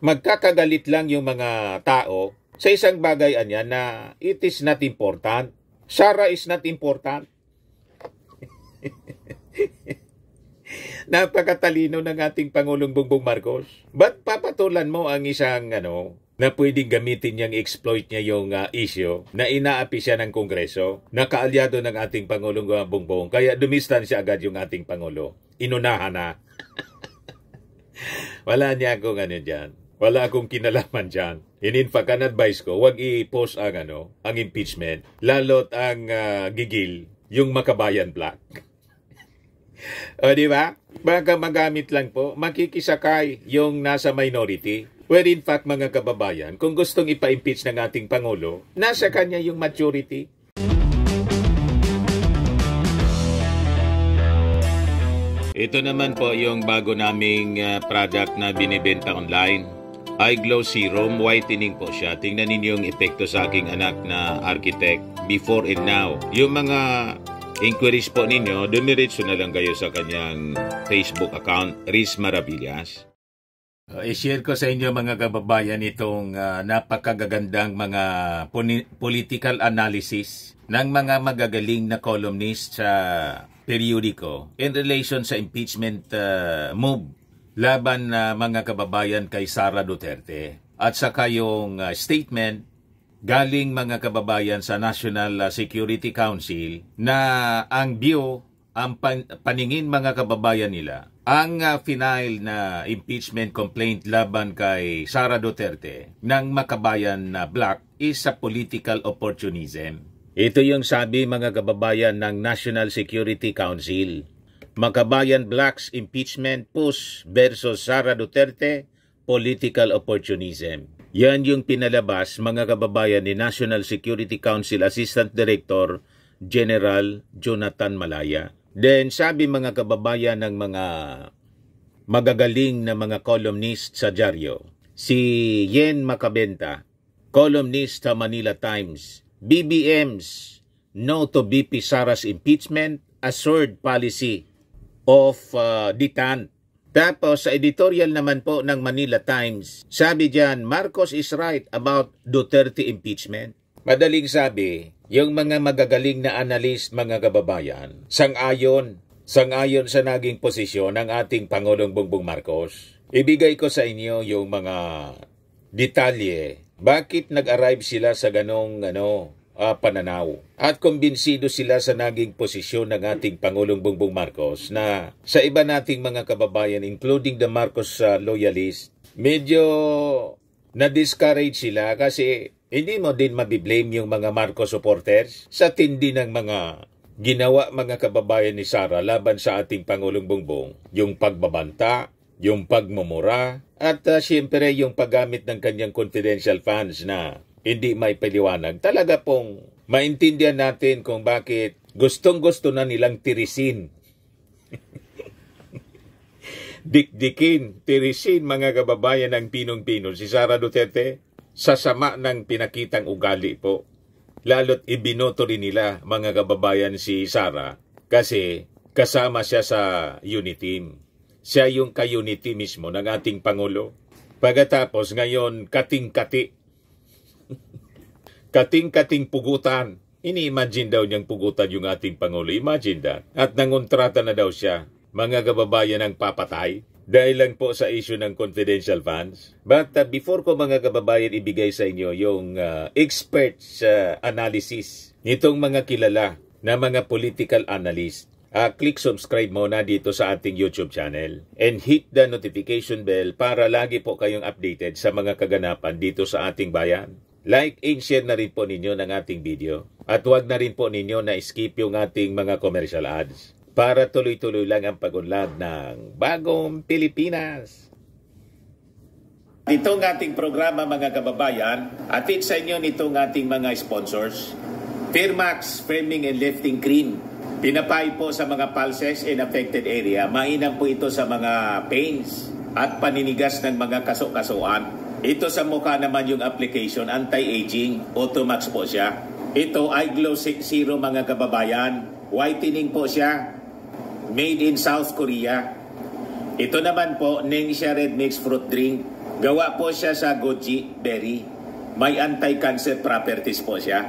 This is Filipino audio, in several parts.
magkakagalit lang yung mga tao sa isang bagay anya na it is not important. Sara is not important. Napakatalino ng ating Pangulong Bongbong Marcos. Ba't papatulan mo ang isang na pwedeng gamitin niyang exploit niya yung issue na inaapi siya ng Kongreso, na kaalyado ng ating Pangulong Bongbong, kaya dumistansya agad yung ating Pangulo. Inunahan na. Wala niya akong dyan. Wala akong kinalaman dyan. In fact, an advice ko, huwag i-post ang impeachment, lalo't ang gigil, yung Makabayan Black. O, di ba? Baka magamit lang po, makikisakay yung nasa minority. Where in fact, mga kababayan, kung gustong ipa-impeach ng ating Pangulo, nasa kanya yung majority. Ito naman po yung bago naming product na binibenta online. iGlow Serum, whitening po siya. Tingnan ninyo yung epekto sa aking anak na architect before and now. Yung mga inquiries po ninyo, dumiretso na lang kayo sa kanyang Facebook account, Riz Maravillas. I-share ko sa inyo mga kababayan itong napakagagandang mga political analysis ng mga magagaling na columnist sa periodiko in relation sa impeachment move laban na mga kababayan kay Sara Duterte. At saka yung statement galing mga kababayan sa National Security Council na ang view, ang paningin mga kababayan nila, ang final na impeachment complaint laban kay Sara Duterte ng Makabayan na Black is a political opportunism. Ito yung sabi mga kababayan ng National Security Council. Makabayan Black's impeachment push versus Sara Duterte, political opportunism. Yan yung pinalabas mga kababayan ni National Security Council Assistant Director General Jonathan Malaya. Then sabi mga kababayan ng mga magagaling na mga columnist sa dyaryo, si Yen Macabenta, columnist sa Manila Times, BBM's no to BP Sara's impeachment, assured policy of detant. Tapos sa editorial naman po ng Manila Times, sabi diyan, Marcos is right about Duterte impeachment. Madaling sabi, yung mga magagaling na analyst mga kababayan, sang-ayon sa naging posisyon ng ating Pangulong Bongbong Marcos. Ibigay ko sa inyo yung mga detalye. Bakit nag-arrive sila sa ganong pananaw? At kumbinsido sila sa naging posisyon ng ating Pangulong Bongbong Marcos na sa iba nating mga kababayan, including the Marcos loyalists, medyo na-discourage sila kasi hindi mo din mabiblame yung mga Marcos supporters sa tindi ng mga ginawa mga kababayan ni Sara laban sa ating Pangulong Bongbong. Yung pagbabanta, yung pagmumura, at siyempre yung paggamit ng kanyang confidential funds na hindi may paliwanag. Talaga pong maintindihan natin kung bakit gustong-gusto na nilang tirisin. Dikdikin, tirisin mga kababayan ng pinong-pino si Sara Duterte sa sama ng pinakitang ugali po. Lalo't ibinoto rin nila mga kababayan si Sara kasi kasama siya sa unit team. Siya yung ka-unity mismo ng ating Pangulo. Pagkatapos ngayon kating-kati. Kating-kating pugutan. Ini-imagine daw niyang pugutan yung ating Pangulo. Imagine that. At nangontrata na daw siya, mga kababayan ng papatay, dahil lang po sa issue ng confidential funds. But before ko mga kababayan ibigay sa inyo yung experts analysis nitong mga kilala na mga political analyst, click subscribe muna dito sa ating YouTube channel and hit the notification bell para lagi po kayong updated sa mga kaganapan dito sa ating bayan. Like and share na rin po ninyo ng ating video. At huwag na rin po ninyo na skip yung ating mga commercial ads para tuloy-tuloy lang ang pag-unlad ng Bagong Pilipinas. Itong ating programa mga kababayan, atid sa inyo nitong ating mga sponsors. Firmax Firming and Lifting Cream. Pinapay po sa mga pulses in affected area. Mainam po ito sa mga pains at paninigas ng mga kaso-kasuan. Ito sa mukha naman yung application, anti-aging, Automax po siya. Ito iGlow Serum mga kababayan, whitening po siya, made in South Korea. Ito naman po, Ningxia Red Mix Fruit Drink, Gawa po siya sa goji berry. May anti-cancer properties po siya.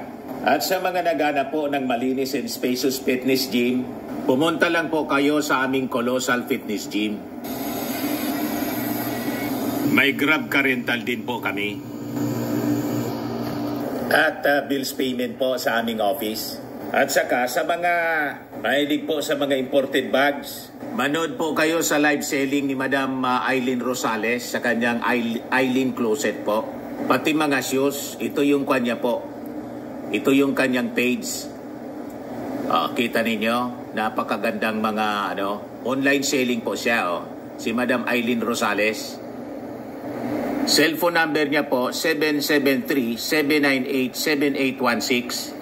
At sa mga nagana po ng malinis and spacious fitness gym, pumunta lang po kayo sa aming Colossal Fitness Gym. May Grab car rental din po kami. At bills payment po sa aming office. At saka sa mga mahilig po sa mga imported bags, manood po kayo sa live selling ni Madam Eileen Rosales sa kanyang Eileen Closet po. Pati mga shoes, ito yung kanya po. Ito yung kanyang page. Kita ninyo, napakagandang mga online selling po siya. Si Madam Eileen Rosales. Cellphone number niya po, 773-798-7816.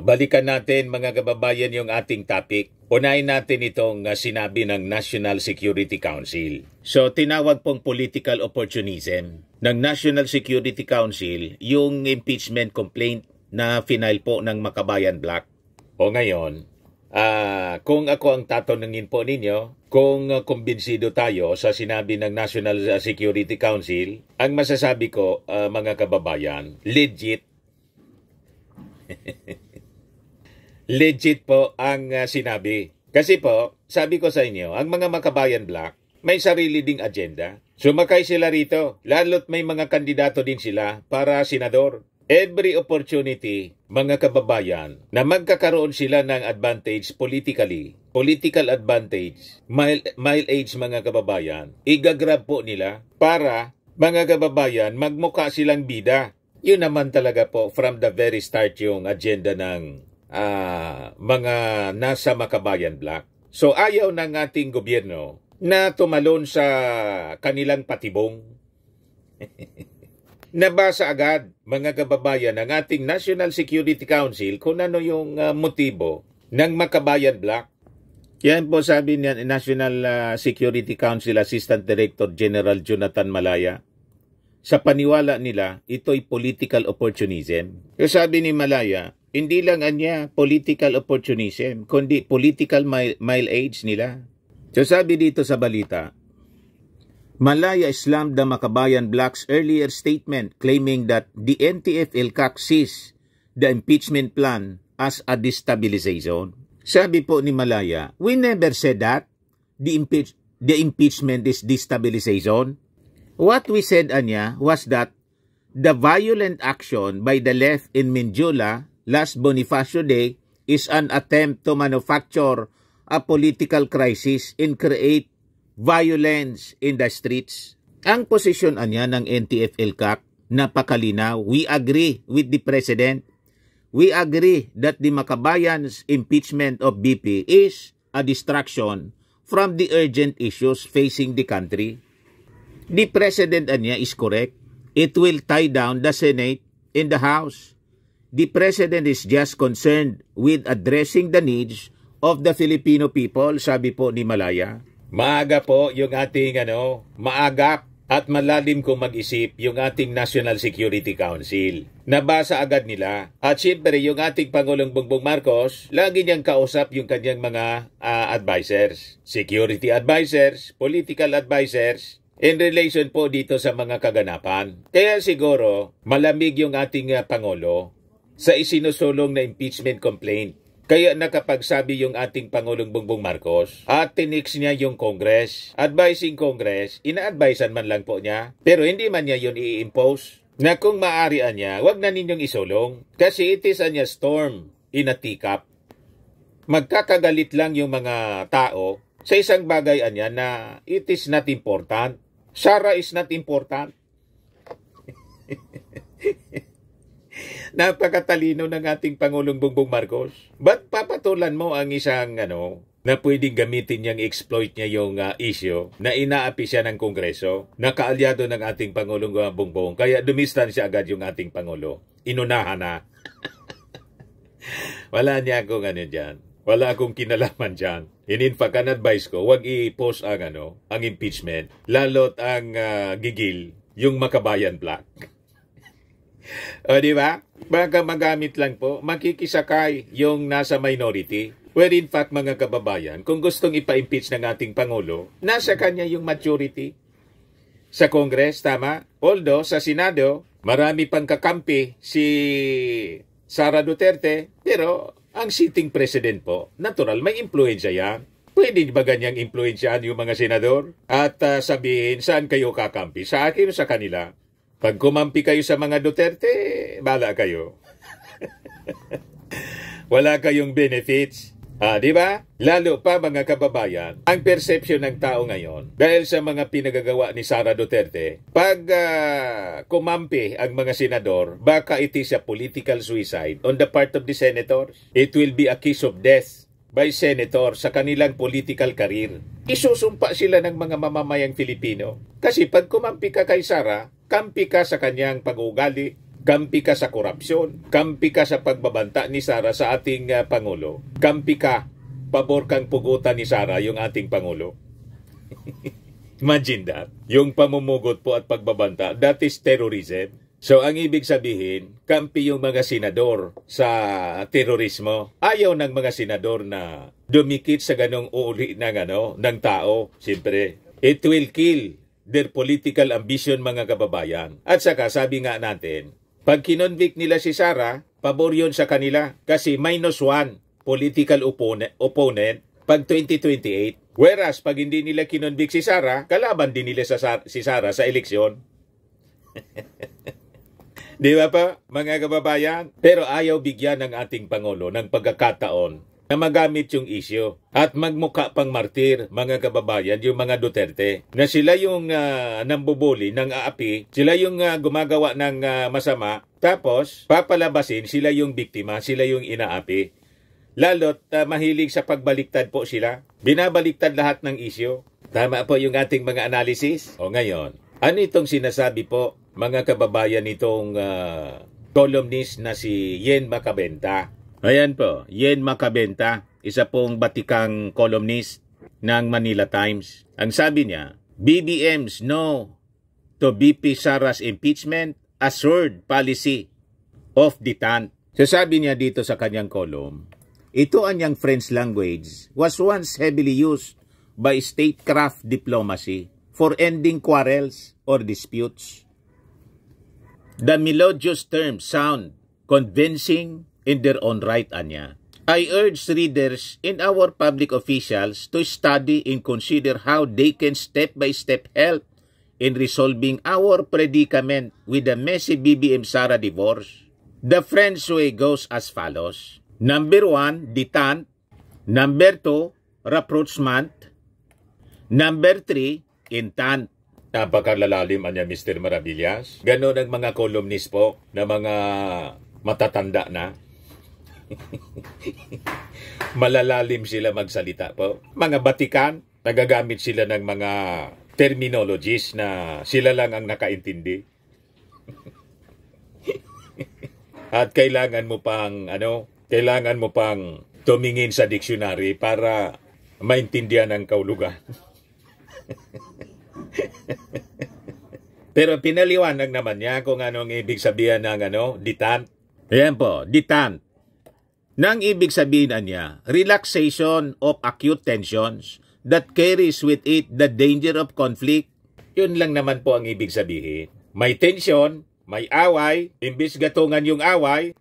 Balikan natin mga kababayan yung ating topic. Unahin natin itong sinabi ng National Security Council. So, tinawag pong political opportunism ng National Security Council yung impeachment complaint na final po ng Makabayan Black. O ngayon, kung ako ang tatanungin po ninyo, kung kumbinsido tayo sa sinabi ng National Security Council, ang masasabi ko, mga kababayan, legit. Legit po ang sinabi. Kasi po, sabi ko sa inyo, ang mga Makabayan Black, may sarili ding agenda. Sumakay sila rito, lalo't may mga kandidato din sila para senador. Every opportunity, mga kababayan, na magkakaroon sila ng advantage politically, political advantage, mileage mga kababayan, igagrab po nila para, mga kababayan, magmukha silang bida. Yun naman talaga po from the very start yung agenda ng mga nasa Makabayan Black. So ayaw ng ating gobyerno na tumalon sa kanilang patibong. Nabasa agad, mga kababayan, ng ating National Security Council kung ano yung motibo ng Makabayan Black. Yan po sabi niya National Security Council Assistant Director General Jonathan Malaya. Sa paniwala nila, ito'y political opportunism. Yung sabi ni Malaya, hindi lang anya political opportunism, kundi political mileage nila. So sabi dito sa balita, Malaya slammed the Makabayan Black's earlier statement claiming that the NTF-ELCAC sees the impeachment plan as a destabilization. Sabi po ni Malaya, we never said that the impeachment is destabilization. What we said, anya, was that the violent action by the left in Mindiola last Bonifacio Day is an attempt to manufacture a political crisis and create violence in the streets. Ang posisyon anya ng NTF-ELCAC napakalinaw. We agree with the President. We agree that the Makabayan's impeachment of BP is a distraction from the urgent issues facing the country. The President anya is correct. It will tie down the Senate and the House. The President is just concerned with addressing the needs of the Filipino people, sabi po ni Malaya. Maaga po yung ating maagap at malalim kong mag-isip yung ating National Security Council. Nabasa agad nila. At siyempre yung ating Pangulong Bongbong Marcos, lagi niyang kausap yung kanyang mga advisors. Security advisors, political advisors, in relation po dito sa mga kaganapan. Kaya siguro malamig yung ating Pangulo sa isinusulong na impeachment complaint. Kaya nakapagsabi yung ating Pangulong Bongbong Marcos at tinix niya yung Congress. Advising Congress, ina-advisean man lang po niya. Pero hindi man niya yun i-impose. Na kung maaarian niya, wag na ninyong isulong. Kasi it is anya storm in a teacup. Magkakagalit lang yung mga tao sa isang bagay anya na it is not important. Sarah is not important. Napakatalino ng ating Pangulong Bongbong Marcos. Ba't papatulan mo ang isang na pwedeng gamitin niyang exploit niya yung issue na inaapi siya ng Kongreso, na kaalyado ng ating Pangulong Bongbong, kaya dumistansya agad yung ating Pangulo. Inunahan na. Wala niya akong dyan. Wala akong kinalaman dyan. In fact, ang advice ko, huwag i-post ang impeachment, lalo't ang gigil, yung Makabayan Black. O, di ba? Baka magamit lang po, makikisakay yung nasa minority. Where in fact, mga kababayan, kung gustong ipa-impeach ng ating Pangulo, nasa kanya yung majority. sa Congress, tama? Although sa Senado, marami pang kakampi si Sara Duterte, pero ang sitting president po, natural, may impluensya yan. Pwede ba ganyang impluensyahan yung mga senador? At sabihin, saan kayo kakampi? Sa akin o sa kanila? Pag kumampi kayo sa mga Duterte, bala kayo. Wala kayong benefits. Di ba? Lalo pa mga kababayan, ang perception ng tao ngayon, dahil sa mga pinagagawa ni Sara Duterte, pag kumampi ang mga senador, baka it is a political suicide on the part of the senators. It will be a kiss of death by senator sa kanilang political career. Isusumpa sila ng mga mamamayang Filipino. Kasi pag kumampi ka kay Sara, kampi ka sa kanyang pag-uugali, kampi ka sa korupsyon, kampi ka sa pagbabanta ni Sara sa ating Pangulo, kampi ka, pabor kang pugutan ni Sara yung ating Pangulo. Imagine that. Yung pamumugot po at pagbabanta, that is terrorism. So, ang ibig sabihin, kampi yung mga senador sa terorismo. Ayaw ng mga senador na dumikit sa ganong uli ng tao. Siyempre, it will kill their political ambition, mga kababayan. At saka, sabi nga natin, pag kinonvict nila si Sara, pabor yun sa kanila kasi -1 political opponent pag 2028. Whereas, pag hindi nila kinonvict si Sara, kalaban din nila si Sara sa eleksyon. Di ba pa, mga kababayan? Pero ayaw bigyan ng ating Pangulo ng pagkakataon na magamit yung issue at magmukha pang martir, mga kababayan, yung mga Duterte, na sila yung nambubuli, ng aapi, sila yung gumagawa ng masama, tapos papalabasin sila yung biktima, sila yung inaapi. Lalo't mahilig sa pagbaliktad po sila. Binabaliktad lahat ng issue. Tama po yung ating mga analysis. O ngayon, ano itong sinasabi po, mga kababayan, itong columnist na si Yen Macabenta? Ayan po, Yen Macabenta, isa pong batikang columnist ng Manila Times. Ang sabi niya, BBM's no to BP Sara's impeachment, assured policy of detant. So sabi niya dito sa kanyang column, ito anyang French language was once heavily used by statecraft diplomacy for ending quarrels or disputes. The melodious terms sound convincing in their own right, anya. I urge readers and our public officials to study and consider how they can step-by-step help in resolving our predicament with the messy BBM Sara divorce. The French way goes as follows. Number 1, détente. Number 2, rapprochement. Number 3, entente. Napakalalalim niya, Mr. Maravillas. Ganon ang mga columnist po na mga matatanda na. Malalalim sila magsalita po. Mga batikan, nagagamit sila ng mga terminologies na sila lang ang nakaintindi. At kailangan mo pang tumingin sa dictionary para maintindihan ang kaulugan. Pero pinaliwanag naman niya kung anong ibig sabihin ng détente. Ayan po, détente. Nang ibig sabihin niya, relaxation of acute tensions that carries with it the danger of conflict. Yun lang naman po ang ibig sabihin. May tension, may away, imbis gatungan yung away,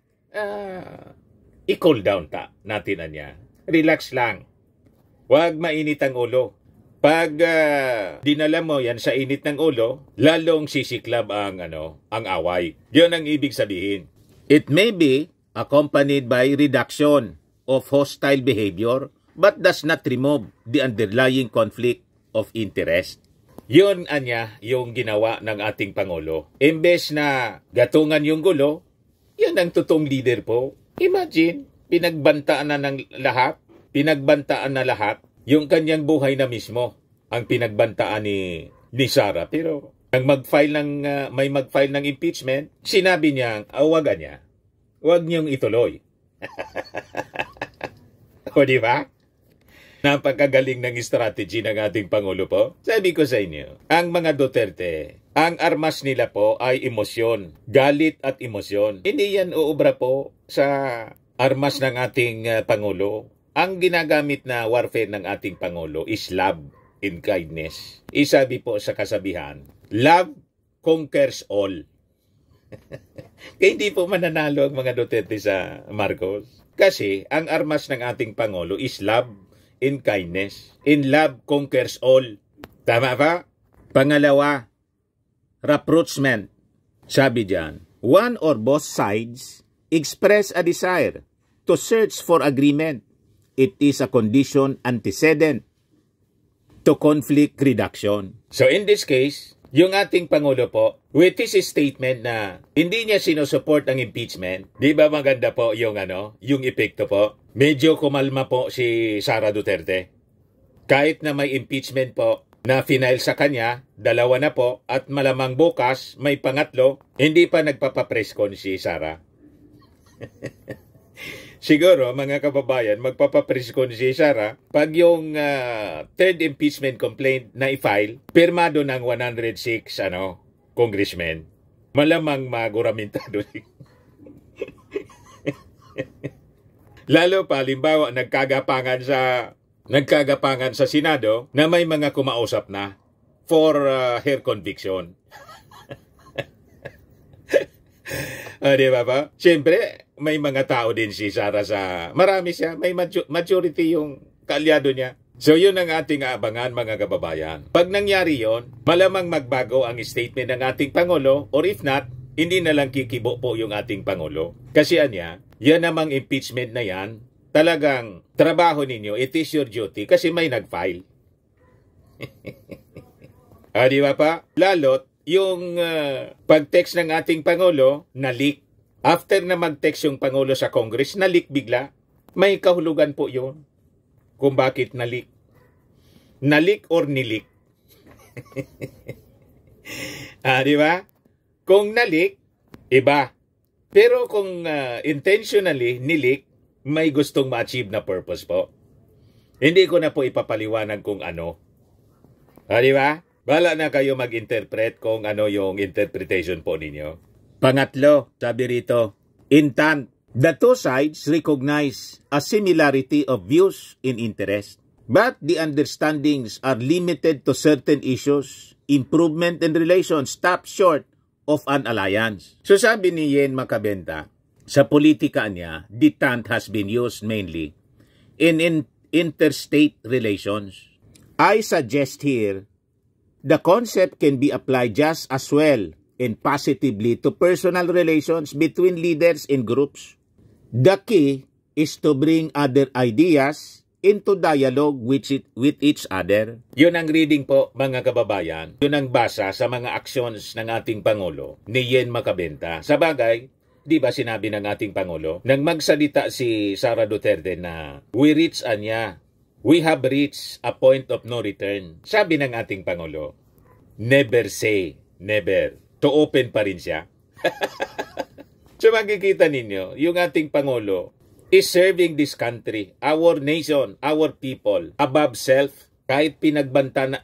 i-cool down natin niya. Relax lang. Huwag mainit ang ulo. Pag dinala mo yan sa init ng ulo, lalong sisiklab ang away. Yun ang ibig sabihin. It may be accompanied by reduction of hostile behavior but does not remove the underlying conflict of interest. Yun yung ginawa ng ating Pangulo. Imbes na gatungan yung gulo, yan ang totoong leader po. Imagine, pinagbantaan na lahat yung kanyang buhay na mismo ang pinagbantaan ni Sara. Pero nang may mag-file ng impeachment, sinabi niya, awagan niya, huwag niyong ituloy. O diba? Napakagaling ng strategy ng ating Pangulo po. Sabi ko sa inyo, ang mga Duterte, ang armas nila po ay emosyon, galit at emosyon. Hindi yan uubra po sa armas ng ating Pangulo. Ang ginagamit na warfare ng ating Pangulo is love and kindness. Isabi po sa kasabihan, Love conquers all. Kaya hindi po mananalo ang mga Duterte sa Marcos. Kasi ang armas ng ating Pangulo is love and kindness. In love conquers all. Tama ba? Pangalawa, rapprochement. Sabi diyan, one or both sides express a desire to search for agreement. It is a condition antecedent to conflict reduction. So in this case, yung ating Pangulo po, with his statement na hindi niya sinusupport ang impeachment, di ba maganda po yung yung epekto po? Medyo kumalma po si Sara Duterte. Kahit na may impeachment po na final sa kanya, dalawa na po, at malamang bukas may pangatlo, hindi pa nagpapapress con si Sara. Siguro, mga kababayan, magpapapress con si Sara pag yung third impeachment complaint na i-file, pirmado ng 106 congressmen. Malamang maguramentado. Lalo pa, halimbawa, nagkagapangan sa Senado na may mga kumausap na for her conviction. Di ba ba? Siyempre, may mga tao din si Sara marami siya, may majority yung kaalyado niya. So yun ang ating aabangan, mga kababayan. Pag nangyari yon, malamang magbago ang statement ng ating Pangulo, or if not, hindi na lang kikibo po yung ating Pangulo. Kasi yan namang impeachment na yan, talagang trabaho ninyo, it is your duty kasi may nag-file. Di ba pa? Lalot, yung pag-text ng ating Pangulo, na-leak. After na mag-text yung Pangulo sa Congress, na-leak bigla. May kahulugan po yun. Kung bakit na-leak. Na-leak or nilik. Di ba? Kung na-leak, iba. Pero kung intentionally nilik, may gustong ma-achieve na purpose po. Hindi ko na po ipapaliwanag kung ano. Di ba? Bala na kayo mag-interpret kung ano yung interpretation po ninyo. Pangatlo, sabi rito, intent. The two sides recognize a similarity of views and interest, but the understandings are limited to certain issues. Improvement in relations stops short of an alliance. So sabi ni Yen Makabenta, sa politika niya, detente has been used mainly in interstate relations. I suggest here, the concept can be applied just as well and positively to personal relations between leaders and groups. The key is to bring other ideas into dialogue with each other. Yun ang reading po, mga kababayan. Yun ang basa sa mga actions ng ating Pangulo ni Yen Makabenta. Sa bagay, di ba sinabi ng ating Pangulo, nang magsalita si Sara Duterte na we have reached a point of no return. Sabi ng ating Pangulo, never say never. To open pa rin siya. So makikita ninyo, yung ating Pangulo is serving this country, our nation, our people, above self. Kahit pinagbantaan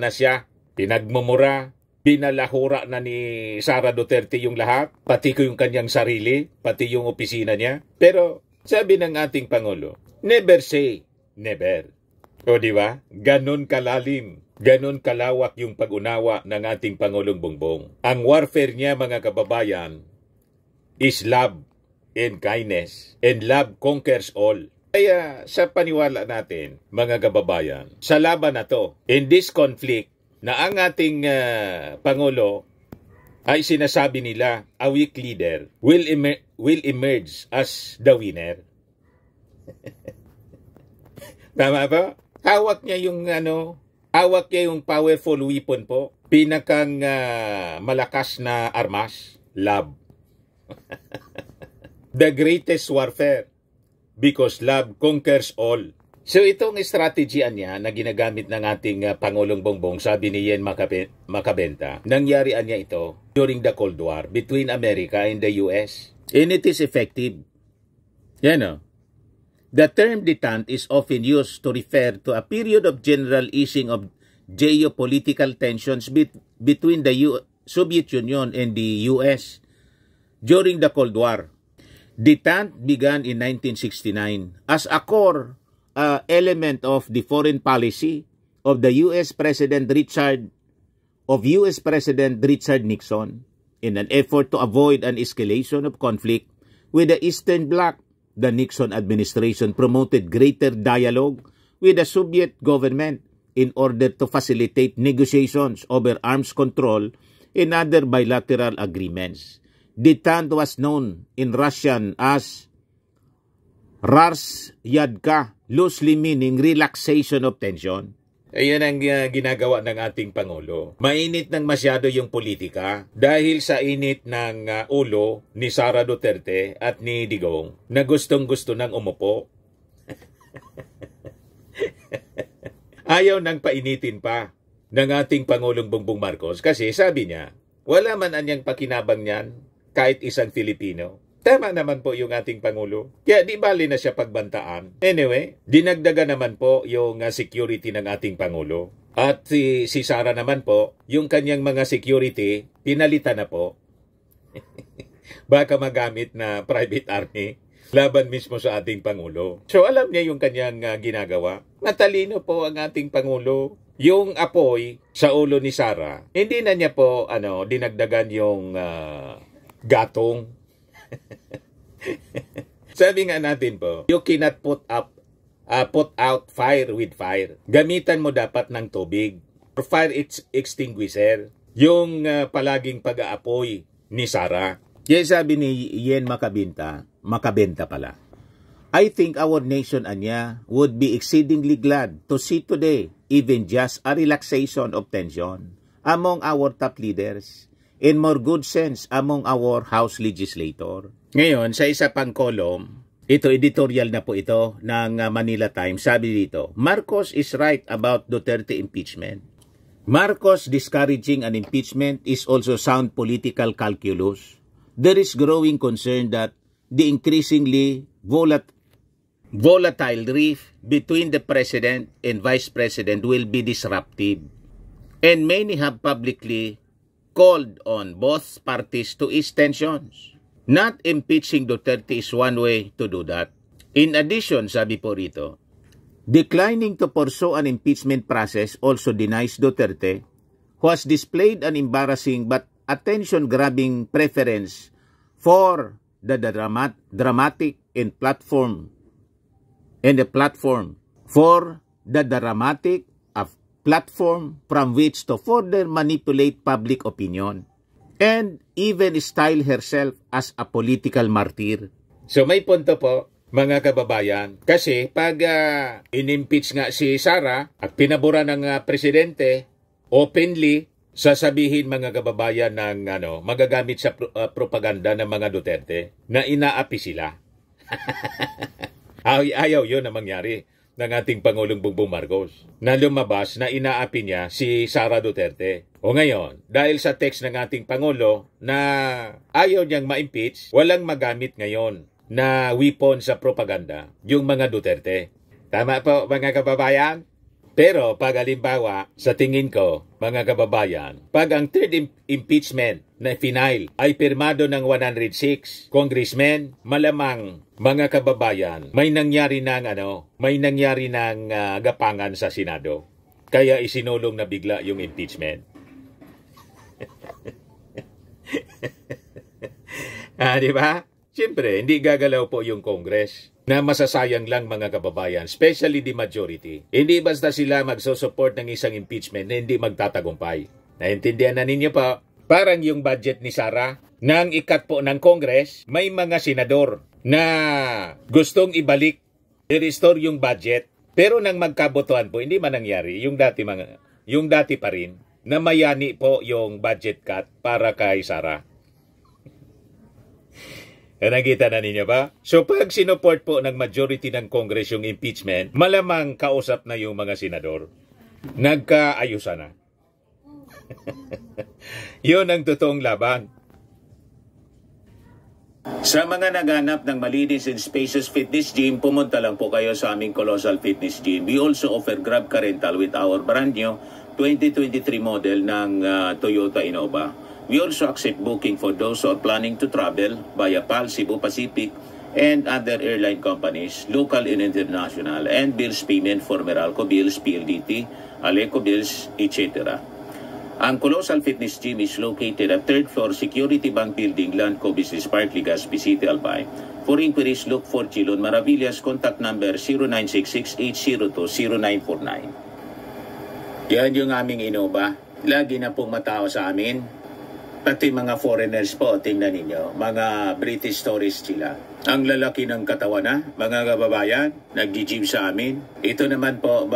na siya, pinagmumura, pinalahura na ni Sara Duterte yung lahat, pati ko yung kanyang sarili, pati yung opisina niya. Pero sabi ng ating Pangulo, never say never. O di ba? Ganon kalalim. Ganon kalawak yung pag-unawa ng ating Pangulong Bongbong. Ang warfare niya, mga kababayan, is love and kindness. And love conquers all. Kaya sa paniwala natin, mga kababayan, sa laban na to, in this conflict, na ang ating Pangulo ay sinasabi nila, a weak leader will emerge as the winner. Tama ba? Hawak niya yung powerful weapon po. Pinakang malakas na armas, love. The greatest warfare because love conquers all. So itong estratedya niya na ginagamit ng ating Pangulong Bongbong, sabi ni Yen Makabenta, nangyarian niya ito during the Cold War between America and the US. And it is effective. Yan o. The term detente is often used to refer to a period of general easing of geopolitical tensions between the Soviet Union and the US during the Cold War. Detente began in 1969 as a core element of the foreign policy of the US President Richard of U.S. President Richard Nixon in an effort to avoid an escalation of conflict with the Eastern Bloc. The Nixon administration promoted greater dialogue with the Soviet government in order to facilitate negotiations over arms control and other bilateral agreements. Detente was known in Russian as Razryadka, loosely meaning relaxation of tension. Ayan ang ginagawa ng ating Pangulo. Mainit ng masyado yung politika dahil sa init ng ulo ni Sara Duterte at ni Digong na gustong-gusto nang umupo. Ayaw nang painitin pa ng ating Pangulong Bongbong Marcos kasi sabi niya, wala man anyang pakinabang niyan kahit isang Filipino. Tama naman po yung ating Pangulo. Kaya di bali na siya pagbantaan. Anyway, dinagdagan naman po yung security ng ating Pangulo. At si Sara naman po, yung kanyang mga security, pinalitan na po. Baka magamit na private army laban mismo sa ating Pangulo. So alam niya yung kanyang ginagawa. Matalino po ang ating Pangulo. Yung apoy sa ulo ni Sara, hindi na niya po dinagdagan yung gatong. Sabi nga natin po, you cannot put out fire with fire. Gamitan mo dapat ng tubig or fire extinguisher. Yung palaging pag-aapoy ni Sara. Kaya sabi ni Yen Makabenta pala, I think our nation, Anya, would be exceedingly glad to see today even just a relaxation of tension among our top leaders and more good sense among our House legislator. Ngayon, sa isa pang column, ito editorial na po ito ng Manila Times, sabi dito, Marcos is right about Duterte impeachment. Marcos discouraging an impeachment is also sound political calculus. There is growing concern that the increasingly volatile rift between the President and Vice President will be disruptive. And many have publicly called on both parties to ease tensions. Not impeaching Duterte is one way to do that. In addition, sabi po rito, declining to pursue an impeachment process also denies Duterte, who has displayed an embarrassing but attention-grabbing preference for the dramatic and platform from which to further manipulate public opinion and even style herself as a political martyr. So may punto po, mga kababayan, kasi pag in-impeach nga si Sara at pinabura ng presidente, openly, sasabihin mga kababayan ng magagamit sa propaganda ng mga Duterte na inaapi sila. Ayaw yun na mangyari ng ating Pangulong Bongbong Marcos na lumabas na inaapi niya si Sara Duterte. O ngayon, dahil sa text ng ating Pangulo na ayaw niyang ma-impeach, walang magamit ngayon na weapon sa propaganda, yung mga Duterte. Tama po mga kababayan? Pero pag halimbawa, sa tingin ko, mga kababayan, pag ang third impeachment na final ay pirmado ng 106 congressmen, malamang mga kababayan, may nangyari ng gapangan sa Senado. Kaya isinulong na bigla yung impeachment. Di ba? Siyempre, hindi gagalaw po yung Congress na masasayang lang mga kababayan, especially the majority. Hindi basta sila magsusupport ng isang impeachment na hindi magtatagumpay. Naintindihan na ninyo po? Parang yung budget ni Sara, nang ikat po ng Congress, may mga senador na gustong ibalik, i-restore yung budget. Pero nang magkabotohan po, hindi man nangyari. Yung dati pa rin, na mayani po yung budget cut para kay Sara. Nakita na ninyo ba? So pag sinuport po ng majority ng Congress yung impeachment, malamang kausap na yung mga senador. Nagkaayusan na. Yun ang totoong laban. Sa mga naghanap ng malinis and spacious fitness gym, pumunta lang po kayo sa aming Colossal Fitness Gym. We also offer Grab Car Rental with our brand new 2023 model ng Toyota Innova. We also accept booking for those who are planning to travel via PAL, Cebu Pacific, and other airline companies, local and international, and bills payment for Meralco bills, PLDT, Aleco bills, etc. Ang Colossal Fitness Gym is located at 3rd floor Security Bank Building, Landco Business Park, Legazpi City, Albay. For inquiries, look for Chilon Maravillas. Contact number 0966-802-0949. Yan yung aming Innova. Lagi na pong matao sa amin. Pati mga foreigners po, tingnan ninyo. Mga British tourists sila. Ang lalaki ng katawan na, mga kababayan, nag-gym sa amin. Ito naman po,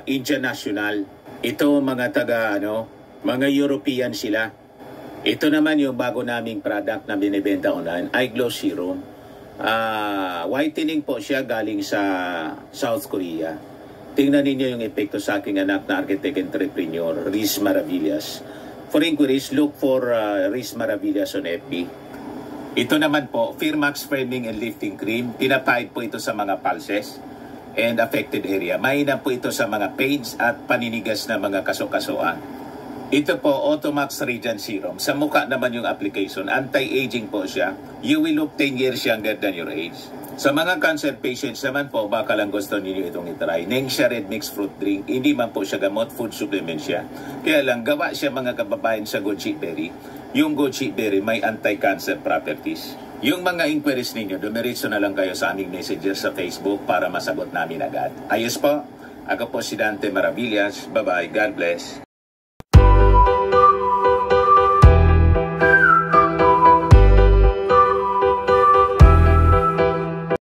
Indian National. Ito mga mga European sila. Ito naman yung bago naming product na binibenta online, iGlow Serum. Whitening po siya galing sa South Korea. Tingnan ninyo yung epekto sa aking anak na architect entrepreneur, Riz Maravillas. For inquiries, look for Riz Maravillas on FB. Ito naman po, Firmax Framing and Lifting Cream. Pinapahid po ito sa mga pulses and affected area. Mahina po ito sa mga pains at paninigas na mga kaso-kasuan. Ito po, Automax Radiant Serum. Sa mukha naman yung application. Anti-aging po siya. You will look 10 years younger than your age. Sa mga cancer patients naman po, baka lang gusto ninyo itong itry. Nengxia Red Mixed Fruit Drink. Hindi man po siya gamot, food supplement siya. Kaya lang, gawa siya mga kababayan sa goji berry. Yung goji berry may anti-cancer properties. Yung mga inquiries ninyo, dumiretso na lang kayo sa aming messenger sa Facebook para masagot namin agad. Ayos po, ako po si Dante Maravillas. Bye-bye. God bless.